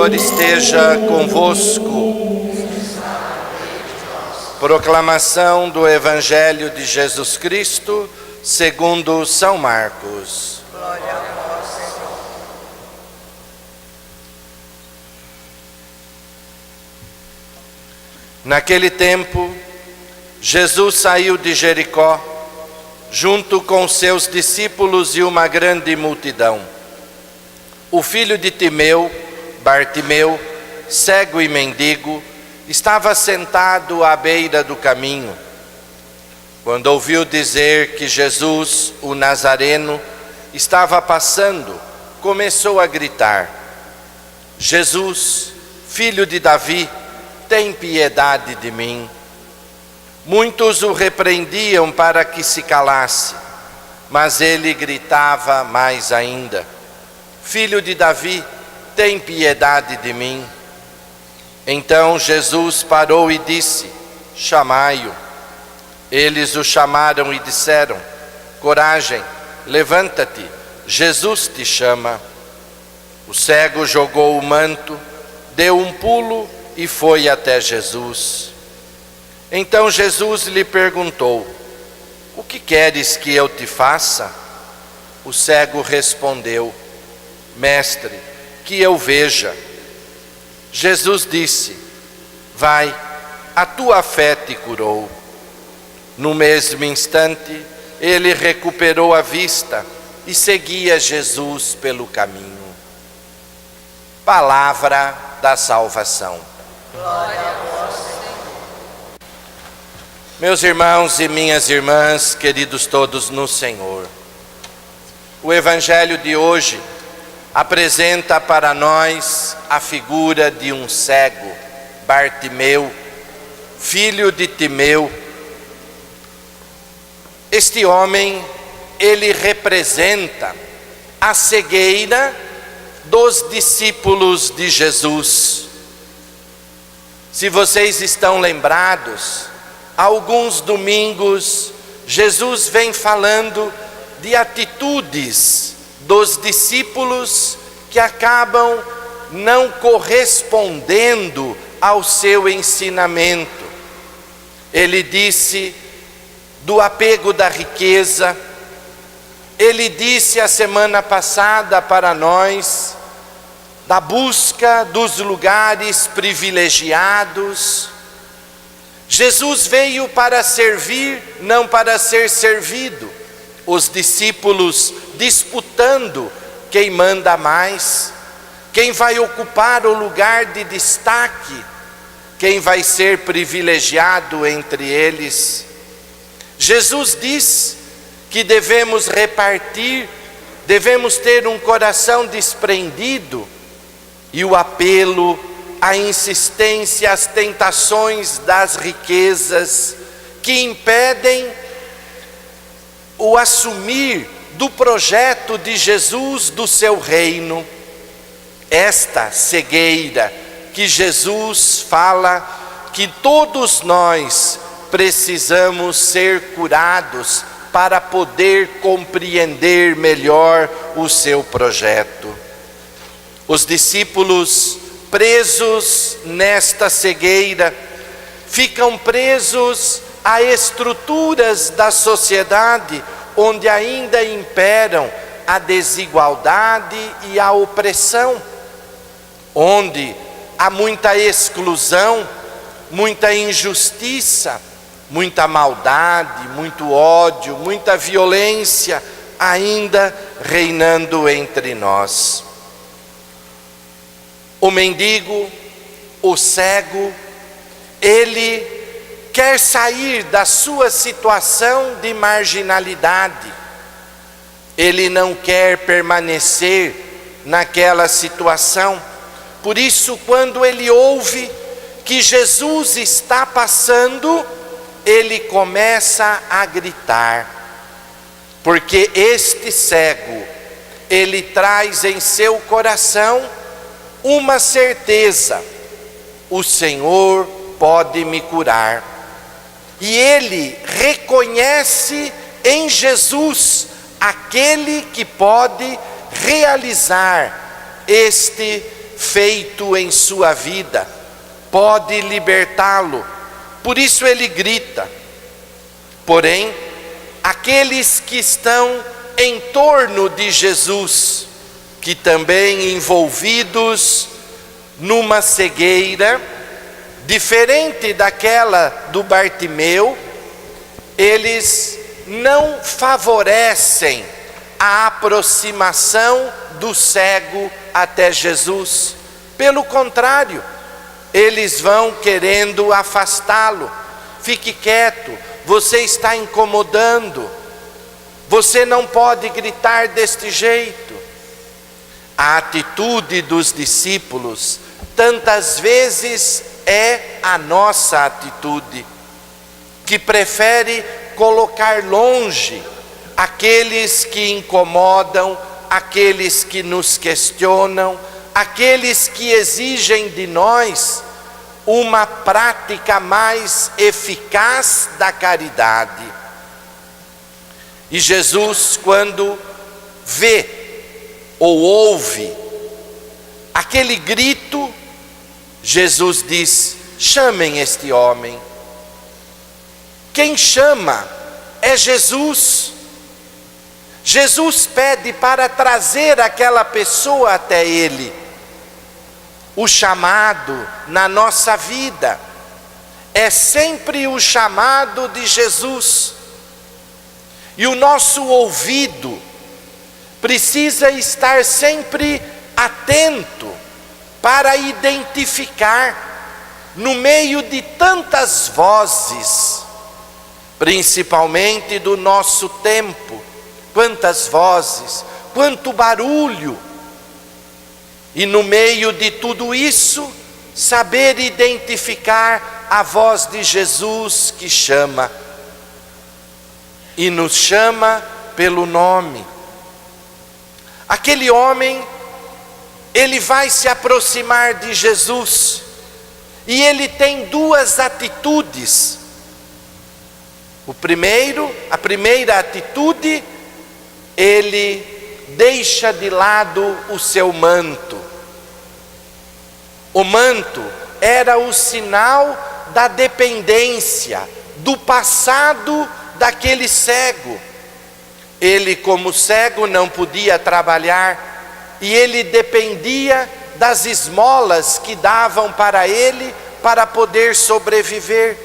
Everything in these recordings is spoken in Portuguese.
Senhor esteja convosco. Proclamação do Evangelho de Jesus Cristo, segundo São Marcos. Glória a vós, Senhor. Naquele tempo, Jesus saiu de Jericó, junto com seus discípulos e uma grande multidão. O filho de Timeu, Bartimeu, cego e mendigo, estava sentado à beira do caminho. Quando ouviu dizer que Jesus, o Nazareno, estava passando, começou a gritar: Jesus, filho de Davi, tem piedade de mim. Muitos o repreendiam para que se calasse, mas ele gritava mais ainda: Filho de Davi, tem piedade de mim. Então Jesus parou e disse: Chamai-o. Eles o chamaram e disseram: Coragem, levanta-te, Jesus te chama. O cego jogou o manto, deu um pulo e foi até Jesus. Então Jesus lhe perguntou: O que queres que eu te faça? O cego respondeu: Mestre, que eu veja. Jesus disse: Vai, a tua fé te curou. No mesmo instante, ele recuperou a vista e seguia Jesus pelo caminho. Palavra da salvação. Glória a vós, Senhor. Meus irmãos e minhas irmãs, queridos todos no Senhor, o Evangelho de hoje apresenta para nós a figura de um cego, Bartimeu, filho de Timeu. Este homem, ele representa a cegueira dos discípulos de Jesus. Se vocês estão lembrados, há alguns domingos, Jesus vem falando de atitudes dos discípulos que acabam não correspondendo ao seu ensinamento. Ele disse do apego da riqueza, ele disse a semana passada para nós da busca dos lugares privilegiados. Jesus veio para servir, não para ser servido. Os discípulos disputando quem manda mais, quem vai ocupar o lugar de destaque, quem vai ser privilegiado entre eles. Jesus diz que devemos repartir, devemos ter um coração desprendido, e o apelo, a insistência, as tentações das riquezas que impedem o assumir do projeto de Jesus, do seu reino. Esta cegueira que Jesus fala que todos nós precisamos ser curados para poder compreender melhor o seu projeto. Os discípulos presos nesta cegueira ficam presos a estruturas da sociedade onde ainda imperam a desigualdade e a opressão, onde há muita exclusão, muita injustiça, muita maldade, muito ódio, muita violência ainda reinando entre nós. O mendigo, o cego, ele quer sair da sua situação de marginalidade. Ele não quer permanecer naquela situação. Por isso, quando ele ouve que Jesus está passando, ele começa a gritar, porque este cego, ele traz em seu coração uma certeza: o Senhor pode me curar. E ele reconhece em Jesus aquele que pode realizar este feito em sua vida pode libertá-lo. Por isso ele grita. Porém, aqueles que estão em torno de Jesus, que também envolvidos numa cegueira, diferente daquela do Bartimeu, eles não favorecem a aproximação do cego até Jesus. Pelo contrário, eles vão querendo afastá-lo. Fique quieto, você está incomodando, você não pode gritar deste jeito. A atitude dos discípulos tantas vezes é a nossa atitude, que prefere colocar longe aqueles que incomodam, aqueles que nos questionam, aqueles que exigem de nós uma prática mais eficaz da caridade. E Jesus, quando vê ou ouve aquele grito, Jesus diz: chamem este homem. Quem chama é Jesus. Jesus pede para trazer aquela pessoa até Ele. O chamado na nossa vida é sempre o chamado de Jesus. E o nosso ouvido precisa estar sempre atento para identificar, no meio de tantas vozes, principalmente do nosso tempo, quantas vozes, quanto barulho, e no meio de tudo isso, saber identificar a voz de Jesus que chama, e nos chama pelo nome. Aquele homem, ele vai se aproximar de Jesus, e ele tem duas atitudes. A primeira atitude, ele deixa de lado o seu manto. O manto era o sinal da dependência, do passado daquele cego. Ele, como cego, não podia trabalhar, e ele dependia das esmolas que davam para ele para poder sobreviver.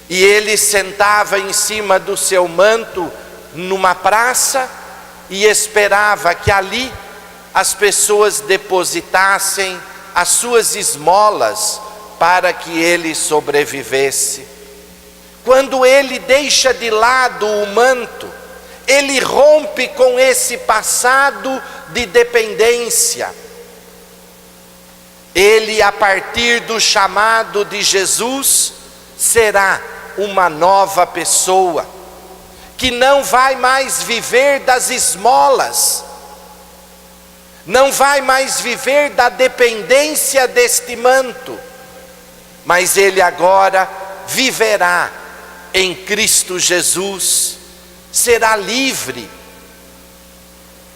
E ele sentava em cima do seu manto numa praça e esperava que ali as pessoas depositassem as suas esmolas para que ele sobrevivesse. Quando ele deixa de lado o manto, ele rompe com esse passado de dependência. Ele, a partir do chamado de Jesus, será uma nova pessoa, que não vai mais viver das esmolas, não vai mais viver da dependência deste manto, mas ele agora viverá em Cristo Jesus, será livre.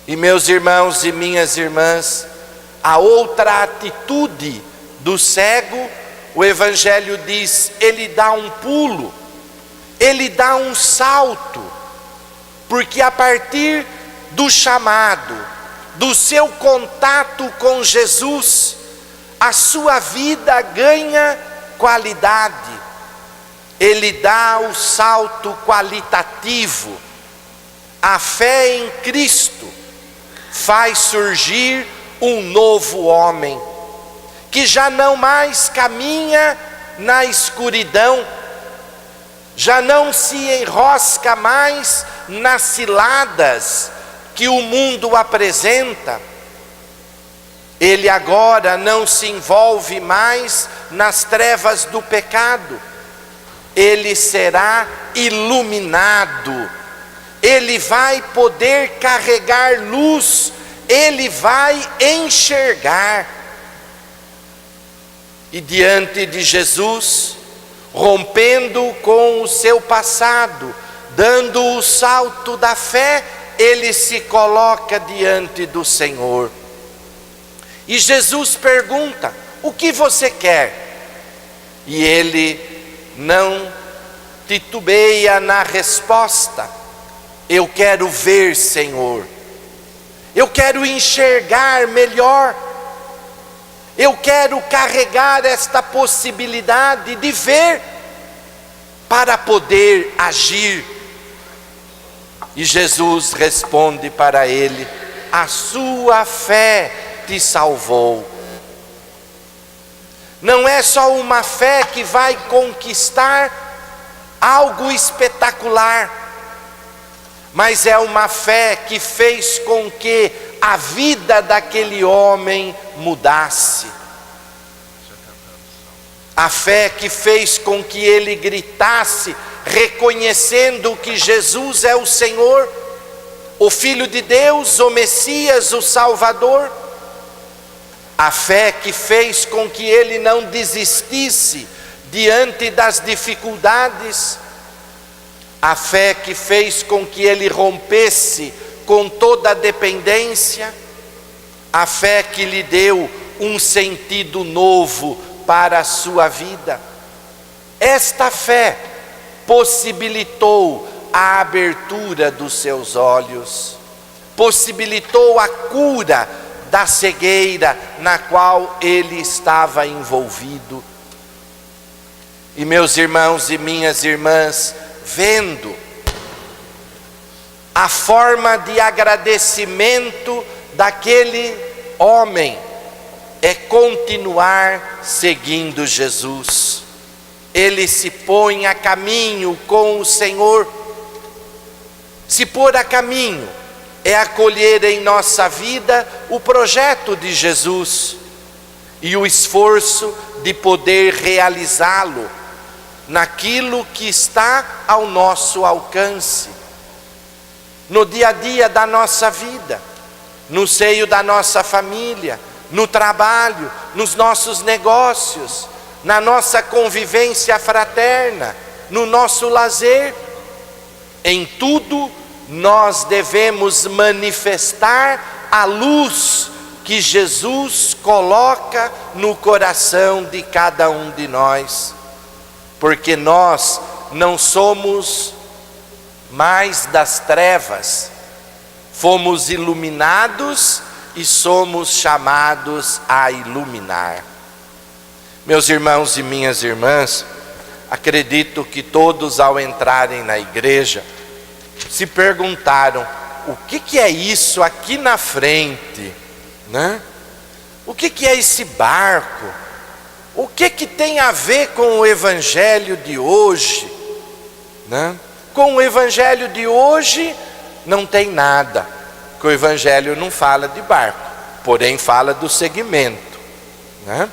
E meus irmãos e minhas irmãs, a outra atitude do cego, o Evangelho diz, ele dá um pulo, ele dá um salto, porque a partir do chamado, do seu contato com Jesus, a sua vida ganha qualidade. Ele dá o salto qualitativo. A fé em Cristo faz surgir um novo homem, que já não mais caminha na escuridão, já não se enrosca mais nas ciladas que o mundo apresenta. Ele agora não se envolve mais nas trevas do pecado. Ele será iluminado, ele vai poder carregar luz, ele vai enxergar. E diante de Jesus, rompendo com o seu passado, dando o salto da fé, ele se coloca diante do Senhor. E Jesus pergunta: o que você quer? E ele não titubeia na resposta: eu quero ver, Senhor. Eu quero enxergar melhor. Eu quero carregar esta possibilidade de ver para poder agir. E Jesus responde para ele: a sua fé te salvou. Não é só uma fé que vai conquistar algo espetacular, mas é uma fé que fez com que a vida daquele homem mudasse. A fé que fez com que ele gritasse, reconhecendo que Jesus é o Senhor, o Filho de Deus, o Messias, o Salvador. A fé que fez com que ele não desistisse diante das dificuldades. A fé que fez com que ele rompesse com toda a dependência. A fé que lhe deu um sentido novo para a sua vida. Esta fé possibilitou a abertura dos seus olhos, possibilitou a cura da cegueira na qual ele estava envolvido. E meus irmãos e minhas irmãs, vendo a forma de agradecimento daquele homem, é continuar seguindo Jesus. Ele se põe a caminho com o Senhor. Se pôr a caminho é acolher em nossa vida o projeto de Jesus e o esforço de poder realizá-lo naquilo que está ao nosso alcance, no dia a dia da nossa vida, no seio da nossa família, no trabalho, nos nossos negócios, na nossa convivência fraterna, no nosso lazer. Em tudo nós devemos manifestar a luz que Jesus coloca no coração de cada um de nós, porque nós não somos mais das trevas, fomos iluminados e somos chamados a iluminar. Meus irmãos e minhas irmãs, acredito que todos, ao entrarem na igreja, se perguntaram: o que é isso aqui na frente, né? O que é esse barco? O que tem a ver com o evangelho de hoje, né? Com o evangelho de hoje não tem nada, porque o evangelho não fala de barco, porém fala do segmento, né?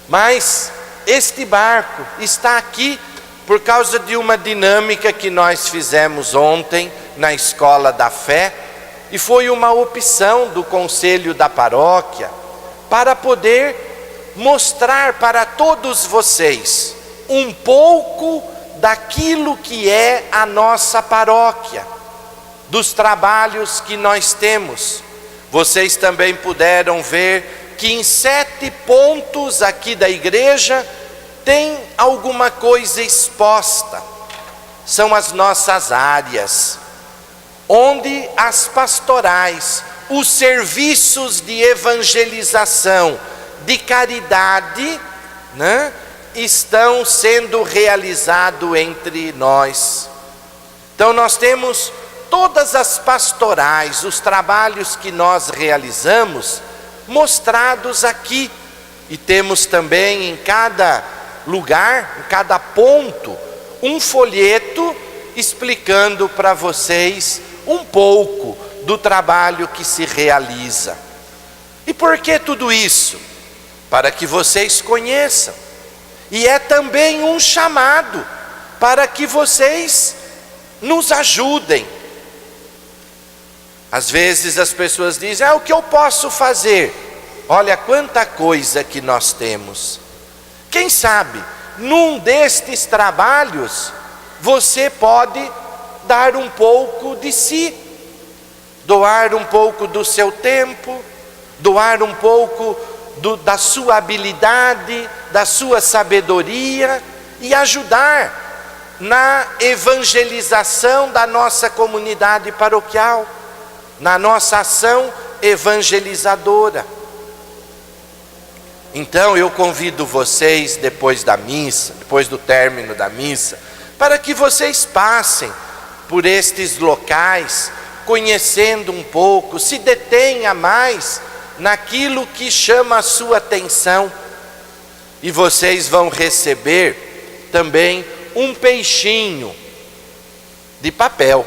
Mas este barco está aqui por causa de uma dinâmica que nós fizemos ontem na Escola da Fé, e foi uma opção do conselho da paróquia para poder mostrar para todos vocês um pouco daquilo que é a nossa paróquia, dos trabalhos que nós temos. Vocês também puderam ver que em 7 pontos aqui da igreja tem alguma coisa exposta. São as nossas áreas, onde as pastorais, os serviços de evangelização, de caridade, né, estão sendo realizados entre nós. Então nós temos todas as pastorais, os trabalhos que nós realizamos, mostrados aqui. E temos também em cada lugar, em cada ponto, um folheto explicando para vocês um pouco do trabalho que se realiza. E por que tudo isso? Para que vocês conheçam. E é também um chamado para que vocês nos ajudem. Às vezes as pessoas dizem: o que eu posso fazer? Olha quanta coisa que nós temos. Quem sabe, num destes trabalhos, você pode dar um pouco de si, doar um pouco do seu tempo, doar um pouco da sua habilidade, da sua sabedoria e ajudar na evangelização da nossa comunidade paroquial, na nossa ação evangelizadora. Então eu convido vocês, depois da missa, depois do término da missa, para que vocês passem por estes locais, conhecendo um pouco, se detenha mais naquilo que chama a sua atenção. E vocês vão receber também um peixinho de papel.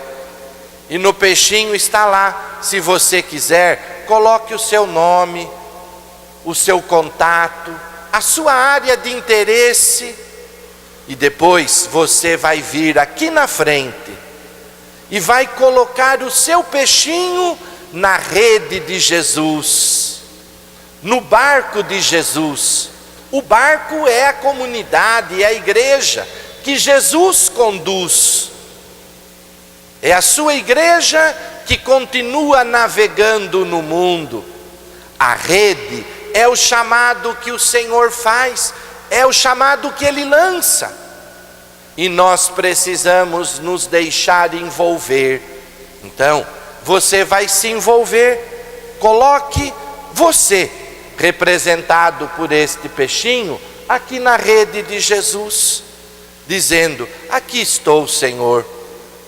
E no peixinho está lá, se você quiser, coloque o seu nome, o seu contato, a sua área de interesse. E depois você vai vir aqui na frente e vai colocar o seu peixinho na rede de Jesus, no barco de Jesus. O barco é a comunidade, é a igreja que Jesus conduz. É a sua igreja que continua navegando no mundo. A rede é o chamado que o Senhor faz, é o chamado que Ele lança. E nós precisamos nos deixar envolver. Então, você vai se envolver. Coloque você, representado por este peixinho, aqui na rede de Jesus, dizendo: aqui estou, Senhor,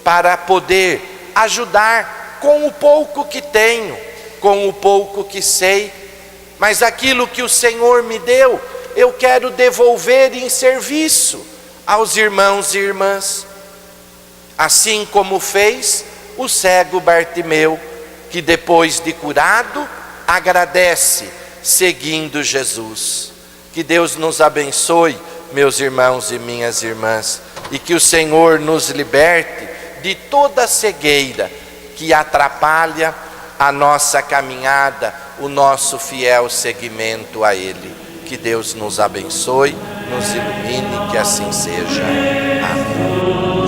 para poder ajudar com o pouco que tenho, com o pouco que sei, mas aquilo que o Senhor me deu, eu quero devolver em serviço aos irmãos e irmãs. Assim como fez o cego Bartimeu, que depois de curado, agradece, seguindo Jesus. Que Deus nos abençoe, meus irmãos e minhas irmãs, e que o Senhor nos liberte de toda cegueira que atrapalha a nossa caminhada, o nosso fiel seguimento a Ele. Que Deus nos abençoe, nos ilumine, que assim seja. Amém.